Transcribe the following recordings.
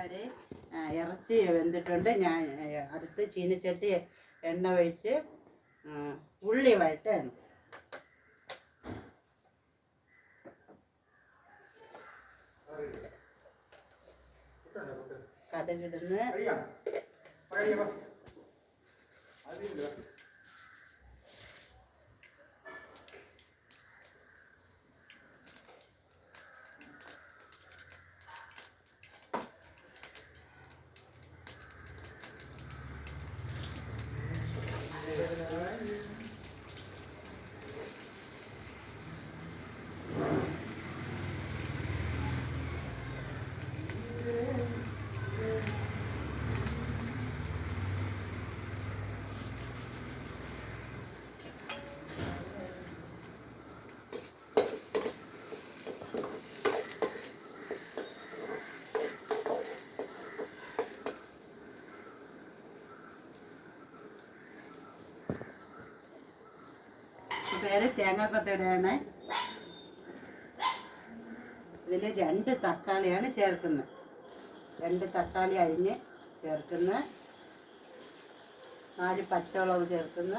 കൂട്ടുകാരെ, ഇറച്ചി വെന്തിട്ടുണ്ട്. ഞാൻ അടുത്ത് ചീനച്ചട്ടി എണ്ണ ഒഴിച്ച് ഉള്ളി വഴറ്റാണ്. കടുകിടുന്ന് പേര് തേങ്ങാക്കൊത്തയുടെയാണ്. ഇതിൽ 2 തക്കാളിയാണ് ചേർക്കുന്നത്. 2 തക്കാളി അരിഞ്ഞ് ചേർക്കുന്ന, 4 പച്ചമുളക് ചേർക്കുന്ന,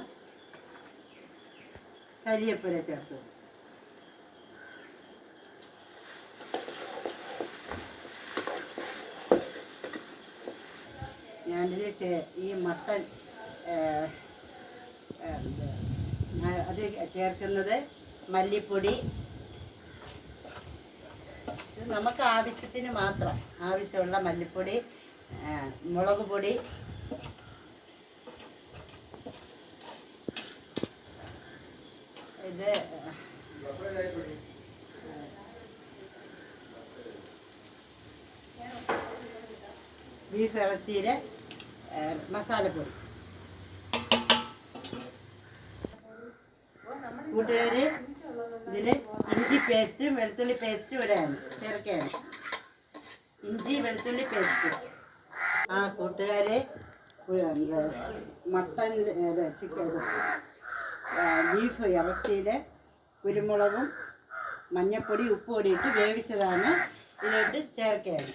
കരിവേപ്പില ചേർക്കുന്നു. ഞാനിതിൽ ഈ മട്ടൻ അത് ചേർക്കുന്നത് മല്ലിപ്പൊടി, നമുക്ക് ആവശ്യത്തിന് മാത്രം ആവശ്യമുള്ള മല്ലിപ്പൊടി, മുളക് പൊടി, ഇത് ബീഫ് ഇറച്ചിയിലെ മസാലപ്പൊടി. കൂട്ടുകാര്, ഇതിൽ ഇഞ്ചി പേസ്റ്റും വെളുത്തുള്ളി പേസ്റ്റും ഇവിടെയാണ് ചേർക്കുകയാണ്. ഇഞ്ചി വെളുത്തുള്ളി പേസ്റ്റ്. കൂട്ടുകാരെ, മട്ടൻ ചിക്കൻ ബീഫ് ഇറച്ചിയിൽ കുരുമുളകും മഞ്ഞൾപ്പൊടി ഉപ്പുപൊടി ഇട്ട് വേവിച്ചതാണ് ഇതിലോട്ട് ചേർക്കുകയാണ്.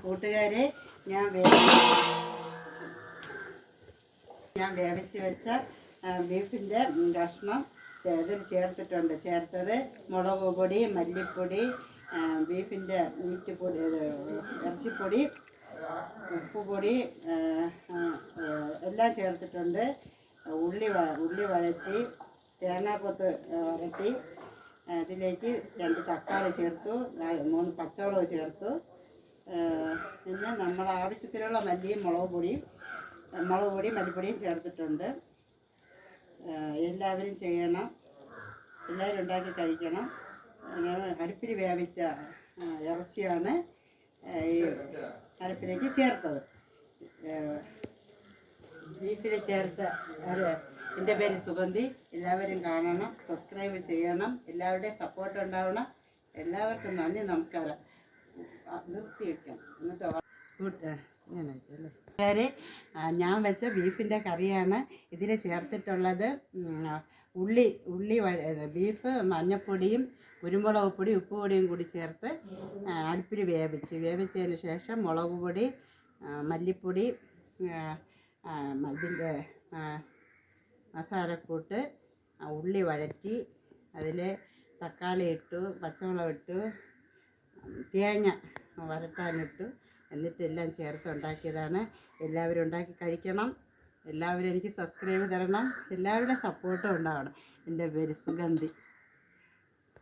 കൂട്ടുകാരെ, ഞാൻ വേവിച്ച് വെച്ച ബീഫിൻ്റെ കഷ്ണം ഇതിൽ ചേർത്തിട്ടുണ്ട്. ചേർത്തത് മുളക് പൊടി, മല്ലിപ്പൊടി, ബീഫിൻ്റെ മീറ്റുപൊടി, ഇറച്ചിപ്പൊടി, ഉപ്പുപൊടി എല്ലാം ചേർത്തിട്ടുണ്ട്. ഉള്ളി വഴറ്റി, തേങ്ങാക്കൊത്ത് വഴറ്റി, അതിലേക്ക് 2 തക്കാളി ചേർത്തു, 3 പച്ചമുളക് ചേർത്തു. പിന്നെ നമ്മൾ ആവശ്യത്തിനുള്ള മല്ലിയും മുളക് പൊടിയും മല്ലിപ്പൊടിയും ചേർത്തിട്ടുണ്ട്. എല്ലാവരും ചെയ്യണം, എല്ലാവരും ഉണ്ടാക്കി കഴിക്കണം. അടുപ്പിൽ വേവിച്ച ഇറച്ചിയാണ് ഈ അരപ്പിലേക്ക് ചേർത്തത്. ബീഫിൽ ചേർത്ത എൻ്റെ പേര് സുഗന്ധി. എല്ലാവരും കാണണം, സബ്സ്ക്രൈബ് ചെയ്യണം, എല്ലാവരുടെയും സപ്പോർട്ട് ഉണ്ടാവണം. എല്ലാവർക്കും നന്ദി, നമസ്കാരം. നിർത്തി വയ്ക്കാം. എന്നിട്ട് ഇങ്ങനെ ഞാൻ വെച്ച ബീഫിൻ്റെ കറിയാണ് ഇതിൽ ചേർത്തിട്ടുള്ളത്. ബീഫ് മഞ്ഞൾപ്പൊടിയും കുരുമുളക് പൊടി ഉപ്പുപൊടിയും കൂടി ചേർത്ത് അടുപ്പിൽ വേവിച്ചതിന് ശേഷം മുളക് പൊടി, മല്ലിപ്പൊടി, ഇതിൻ്റെ മസാലക്കൂട്ട്, ഉള്ളി വഴറ്റി, അതിൽ തക്കാളി ഇട്ടു, പച്ചമുളക് ഇട്ടു, തേങ്ങ വരട്ടാനിട്ടു, എന്നിട്ടെല്ലാം ചേർത്ത് ഉണ്ടാക്കിയതാണ്. എല്ലാവരും ഉണ്ടാക്കി കഴിക്കണം. എല്ലാവരും എനിക്ക് സബ്സ്ക്രൈബ് തരണം. എല്ലാവരുടെ സപ്പോർട്ടും ഉണ്ടാവണം. എൻ്റെ പേര് സുഗന്ധി.